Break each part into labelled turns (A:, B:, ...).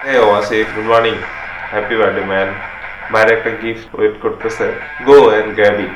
A: Hey Oasif, good morning. Happy birthday man. বাইরে একটা gift wait করতেছে। Go and grab it.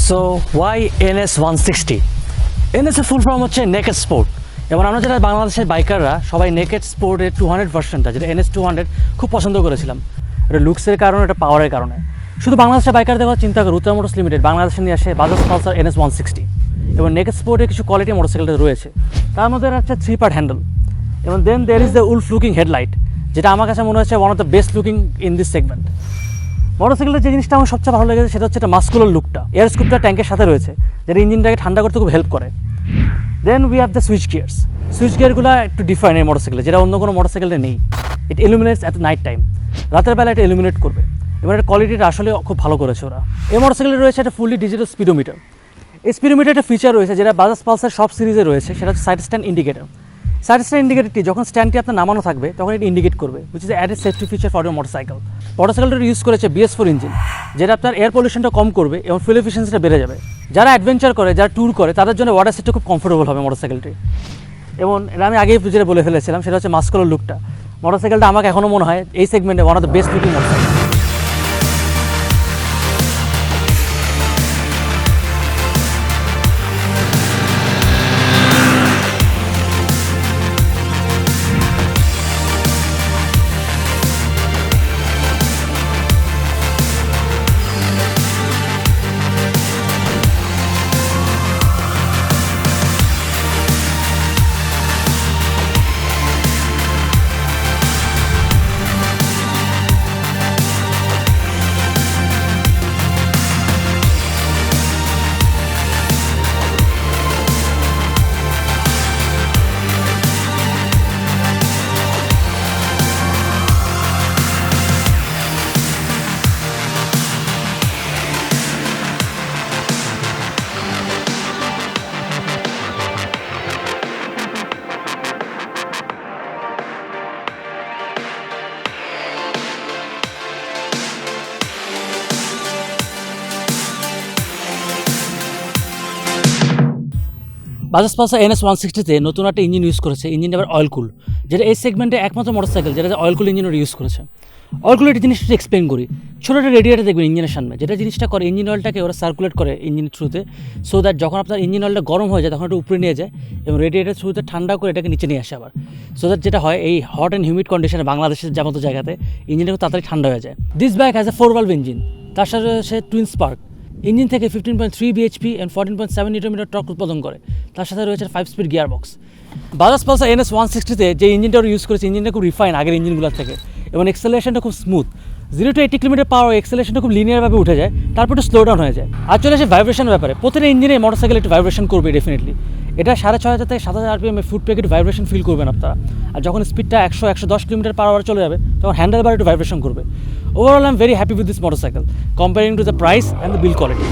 B: So why NS 160? NS এর full form হচ্ছে naked sport, এবং আমরা যারা বাংলাদেশের বাইকাররা সবাই নেকেড স্পোর্টের 200 ভার্সনটা, যেটা NS 200, খুব পছন্দ করেছিলাম। এটা লুকসের কারণে, এটা পাওয়ারের কারণে। শুধু বাংলাদেশের বাইকারদের কথা চিন্তা করে উত্তরা মোটরস লিমিটেড বাংলাদেশে নিয়ে আসে বাজাজ পালসার NS 160, এবং নেকেড স্পোর্টের কিছু কোয়ালিটি মোটরসাইকেলটা রয়েছে। তার মধ্যে হচ্ছে 3 পার্ট হ্যান্ডেল, এবং then there is the wolf looking headlight, যেটা আমার কাছে মনে হচ্ছে one of the best looking in this segment. মোটরসাইকেলের যে জিনিসটা আমার সবচেয়ে ভালো লেগেছে সেটা হচ্ছে একটা মাস্কুলার লুকটা। এয়ার স্কুপটা ট্যাঙ্কের সাথে রয়েছে, যেটা ইঞ্জিনটাকে ঠান্ডা করতে খুব হেল্প করে। Then we have the switch gears. Switch গিয়ারগুলো একটু ডিফারেন্ট এই মোটরসাইকেলে, যেটা অন্য কোনো মোটরসাইকেলে নেই। It illuminates at night time, রাতের বেলা এটা ইলুমিনেট করবে, এবং এর কোয়ালিটিটা আসলে খুব ভালো করেছে ওরা। এই মোটরসাইকেলে রয়েছে একটা ফুললি ডিজিটাল স্পিডোমিটার। এই স্পিডোমিটার একটা ফিচার রয়েছে যেটা বাজাজ পালসার সব সিরিজে রয়েছে, সেটা হচ্ছে side stand indicator. Side stand ইন্ডিকেটরটি যখন স্ট্যান্ডটি আপনার নামানো থাকবে তখন এটি ইন্ডিকেট করবে, which is added safety feature for your motorcycle. মোটরসাইকেলটা ইউজ করেছে BS4 ইঞ্জিন, যেটা আপনার এয়ার পলিউশনটা কম করবে এবং ফুয়েল এফিসিয়েন্সিটা বেড়ে যাবে। যারা অ্যাডভেঞ্চার করে, যারা ট্যুর করে, তাদের জন্য ওয়াটার সিটটা খুব কমফোর্টেবল হবে মোটরসাইকেলটি। এবং এটা আমি আগেই যেটা বলে ফেলেছিলাম, সেটা হচ্ছে মাস্কুলার লুকটা। মোটরসাইকেলটা আমাকে এখনও মনে হয় এই সেগমেন্টে one of the best looking motorcycle. Bajaj Pulsar NS 160-তে নতুন একটা ইঞ্জিন ইউজ করেছে। ইঞ্জিনটা আবার অয়েল কুল, যেটা এই সেগমেন্টে একমাত্র মোটরসাইকেল যেটা অয়েল কুল ইঞ্জিন ইউজ করেছে। অয়েল কুল একটা জিনিসটা এক্সপ্লেন করি। ছোটো একটা রেডিয়েটার দেখবেন ইঞ্জিনের সামনে, যেটা জিনিসটা করে ইঞ্জিন অয়েলটাকে ওরা সার্কুলেট করে ইঞ্জিনের থ্রুতে, সো দ্যাট যখন আপনার ইঞ্জিন অয়েলটা গরম হয়ে যায় তখন এটা উপরে নিয়ে যায় এবং রেডিয়েটার থ্রুতে ঠান্ডা করে এটাকে নিচে নিয়ে আসে আবার। সো দ্যাট যেটা হয়, এই হট অ্যান্ড হিউমিড কন্ডিশনে বাংলাদেশের মতো জায়গাতে ইঞ্জিনটা খুব তাড়াতাড়ি ঠান্ডা হয়ে যায়। This bike has a 4 valve engine, তার সাথে রয়েছে টুইন স্পার্ক। ইঞ্জিন থেকে 15.3 bhp and 14.7 নিউটন টর্ক উৎপাদন করে। তার সাথে রয়েছে 5 speed gear box. Bajaj Pulsar NS 160-তে যে ইঞ্জিনটা ইউজ করেছে, ইঞ্জিনটা খুব রিফাইন আগের ইঞ্জিনগুলোর থেকে, এবং এক্সেলারেশনটা খুব স্মুথ। 0 to 80 কিলোমিটার পাওয়ার এক্সেলারেশনটা খুব লিনিয়ারভাবে উঠে যায়, তারপর একটু স্লো ডাউন হয়ে যায়। আর চলে আসে ভাইব্রেশনের ব্যাপারে। প্রতিটা ইঞ্জিনে মোটরসাইকেল একটু ভাইব্রেশন করবে ডেফিনেটলি। এটা 6,500 থেকে 7,000 RPM ফুট পেকে একটু ভাইব্রেশন ফিল করবেন আপনারা। আর যখন স্পিডটা 100-110 কিলোমিটার পার আওয়ার চলে যাবে তখন হ্যান্ডেল বার একটু ভাইব্রেশন করবে। Overall I am very happy with this motorcycle comparing to the price and the build quality.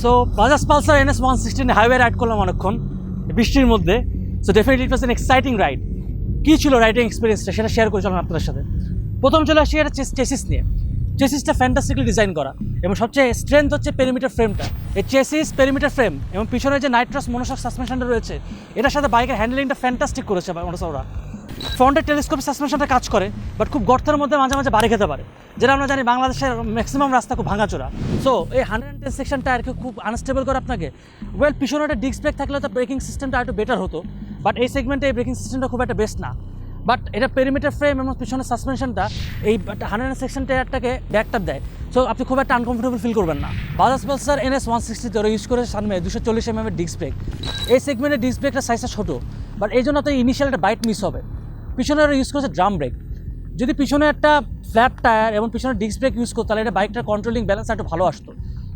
B: So Bajaj Pulsar NS 160 highway ride করলাম অনেকক্ষণ বৃষ্টির মধ্যে। So definitely it was an exciting ride. কী ছিল রাইডিং এক্সপিরিয়েন্সটা সেটা শেয়ার করেছিলাম আপনাদের সাথে। প্রথম চলে আসি এটা চেসিস নিয়ে। চেসিসটা ফ্যান্টাস্টিকলি ডিজাইন করা এবং সবচেয়ে স্ট্রেংথ হচ্ছে পেরিমিটার ফ্রেমটা। এই চেসিস পেরিমিটার ফ্রেম এবং পিছনে যে নাইট্রাস মনোশক সাসপেনশনটা রয়েছে এটার সাথে বাইকের হ্যান্ডেলিংটা ফ্যান্টাস্টিক করেছে ওরা। ফ্রন্টের টেলিস্কোপিক সাসপেনশনটা কাজ করে, বাট খুব গর্তের মধ্যে মাঝে মাঝে বাড়ি খেতে পারে, যেটা আমরা জানি বাংলাদেশের ম্যাক্সিমাম রাস্তা খুব ভাঙাচোরা। সো এই 110 সেকশনটা আর কি খুব আনস্টেবল করে আপনাকে। ওয়েল, পিছনে একটা ডিস্ক ব্রেক থাকলে তো ব্রেকিং সিস্টেমটা একটু বেটার হতো, বাট এই সেগমেন্টে এই ব্রেকিং সিস্টেমটা খুব একটা বেস্ট না। বাট এটা পেরিমিটার ফ্রেম এবং পিছনের সাসপেনশনটা এই 110 সেকশন টায়ারটাকে ব্যাকটাপ দেয়। সো আপনি খুব একটা আনকমফোর্টেবল ফিল করবেন না। বাজাজ পালসার NS 160 ওরা ইউজ করে সামনে 240 mm ডিস্ক ব্রেক। এই সেগমেন্টের ডিস্ক ব্রেকটা সাইজটা ছোটো, বাট এই জন্য আপনার ইনিশিয়াল একটা বাইট মিস হবে। পিছনে ওরা ইউজ করেছে ড্রাম ব্রেক। যদি পিছনে একটা ফ্ল্যাট টায়ার এবং পিছনে ডিস্ক ব্রেক ইউজ করতো তাহলে এটা বাইকটার কন্ট্রোলিং ব্যালেন্স একটু ভালো আসতো,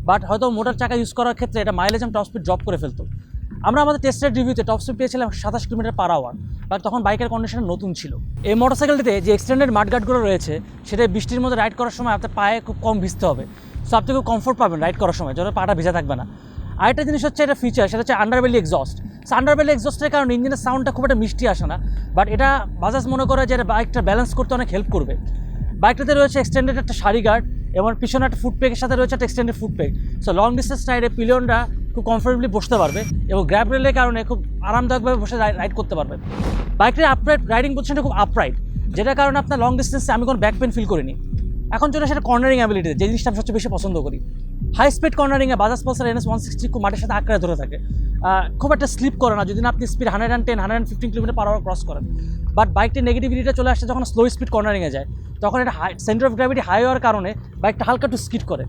B: বাট হয়তো মোটর চাকা ইউজ করার ক্ষেত্রে এটা মাইলেজ এবং টপ স্পিড ড্রপ করে ফেলতো। আমরা আমাদের টেস্টের রিভিউতে টপ স্পিড পেয়েছিলাম 27 km/h, বাট তখন বাইকের কন্ডিশন নতুন ছিল। এই মোটরসাইকেলটিতে যে এক্সটেন্ডেড মাডগার্ডগুলো রয়েছে সেটা বৃষ্টির মধ্যে রাইড করার সময় আপনার পায়ে খুব কম ভিজতে হবে। সো আপনি খুব কমফোর্ট পাবেন রাইড করার সময়, যত পাটা ভিজা থাকবে না। আরেকটা জিনিস হচ্ছে এটা ফিচার, সেটা হচ্ছে আন্ডারবেলি এক্সস্ট। আন্ডারবেলি এক্সস্টের কারণে ইঞ্জিনের সাউন্ডটা খুব একটা মিষ্টি আসে না, বাট এটা বাজাজ মনে করে যে এটা বাইকটা ব্যালেন্স করতে অনেক হেল্প করবে। বাইকটাতে রয়েছে এক্সটেন্ডেড একটা সারি গার্ড এবং পিছনে একটা ফুটপেকের সাথে রয়েছে একটা এক্সটেন্ডেড ফুটপেক। সো লং ডিস্টেন্স রাইডে পিলিয়নটা খুব কমফোর্টেবলি বসতে পারবে এবং গ্র্যাব রেলের কারণে খুব আরামদায়কভাবে বসে রাইড করতে পারবে। বাইকটার আপরাইট রাইডিং পজিশনটা খুব আপরাইট, যেটার কারণে আপনার লং ডিস্টেন্সে আমি কোনো ব্যাক পেন ফিল করিনি। এখন চলে সেটা কর্নারিং অ্যাবিলিটিতে, যে জিনিসটা আমি সবচেয়ে বেশি পছন্দ করি। হাই স্পিড কর্নারিংয়ে বাজাজ পালসার NS 160 খুব মাটির সাথে আঁকড়ে ধরে থাকে, খুব একটা স্লিপ করে না যদি না আপনি স্পিড 110-115 km/h ক্রস করেন। বাট বাইকটির নেগেটিভিটিটা চলে আসছে যখন স্লো স্পিড কর্নারিংয়ে যায়, তখন এটা সেন্টার অফ গ্র্যাভিটি হাই হওয়ার কারণে বাইকটা হালকা একটু স্কিড করে।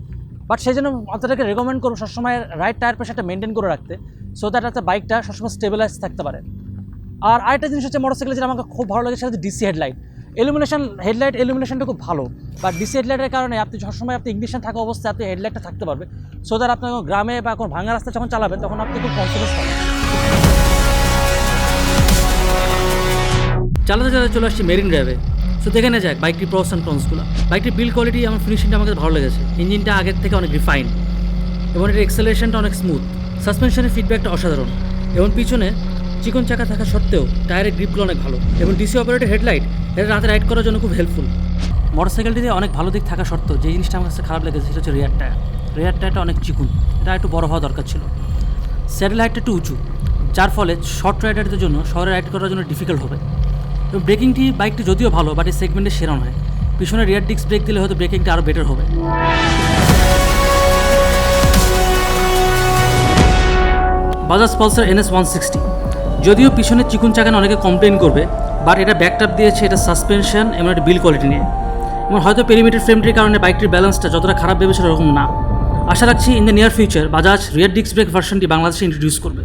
B: বাট সেই জন্য আপনাদেরকে রেকমেন্ড করবো সবসময় রাইট টায়ার প্রেশারটা মেনটেন করে রাখতে, সো দ্যাট একটা বাইকটা সবসময় স্টেবিলাইজ থাকতে পারে। আর আরেকটা জিনিস হচ্ছে মোটরসাইকেল যেটা আমাকে খুব ভালো লাগে সেটা হচ্ছে ডিসি হেডলাইট। হেডলাইট এলুমিনেশনটা খুব ভালো, বাট ডিসি হেডলাইটের কারণে আপনি সবসময় আপনি ইগনিশন থাকা অবস্থায় আপনি হেডলাইটটা থাকতে পারবে, সো দ্যাট আপনি গ্রামে বা কোনো ভাঙা রাস্তা যখন চালাবেন তখন আপনি খুব কনফিডেন্স পাবেন। চালাতে চালাতে চলে আসছি মেরিন ড্রাইভে। সো দেখে না যাক বাইকটির প্রস অ্যান্ড কনসগুলো। বাইকটির বিল্ড কোয়ালিটি এবং ফিনিশিংটা আমাকে ভালো লেগেছে। ইঞ্জিনটা আগের থেকে অনেক রিফাইন এবং এর এক্সেলারেশনটা অনেক স্মুথ। সাসপেনশনের ফিডব্যাকটা অসাধারণ এবং পিছনে চিকন চাকা থাকা সত্ত্বেও টায়ারের গ্রিপগুলো অনেক ভালো এবং ডিসি অপারেটেড হেডলাইট এটা রাতে রাইড করার জন্য খুব হেল্পফুল। মোটরসাইকেলটিতে অনেক ভালো দিক থাকা সত্ত্বেও যে জিনিসটা আমার কাছে খারাপ লেগেছে সেটা হচ্ছে রেয়ার টায়ারটা অনেক চিকুন, এটা একটু বড় হওয়া দরকার ছিল। স্যাডেল হাইটটা একটু উঁচু, যার ফলে শর্ট রাইডারদের জন্য শহরে রাইড করার জন্য ডিফিকাল্ট হবে। এবং ব্রেকিংটি বাইকটি যদিও ভালো, বাট এই সেগমেন্টে সেরা নয়। পিছনে রিয়ার ডিস্ক ব্রেক দিলে হয়তো ব্রেকিংটা আরও বেটার হবে। বাজাজ পালসার NS 160 যদিও পিছনে চিকুন চাকান অনেকে কমপ্লেন করবে, বাট এটা ব্যাকটাপ দিয়েছে এটা সাসপেনশন এবং একটা বিল্ড কোয়ালিটি নিয়ে। এবং হয়তো পেরিমিটার ফ্রেমটির কারণে বাইকটির ব্যালেন্সটা যতটা খারাপ ভেবেছিল এরকম না। আশা রাখছি in the near future Bajaj rear disc brake ভার্সনটি বাংলাদেশে ইন্ট্রোডিউস করবে।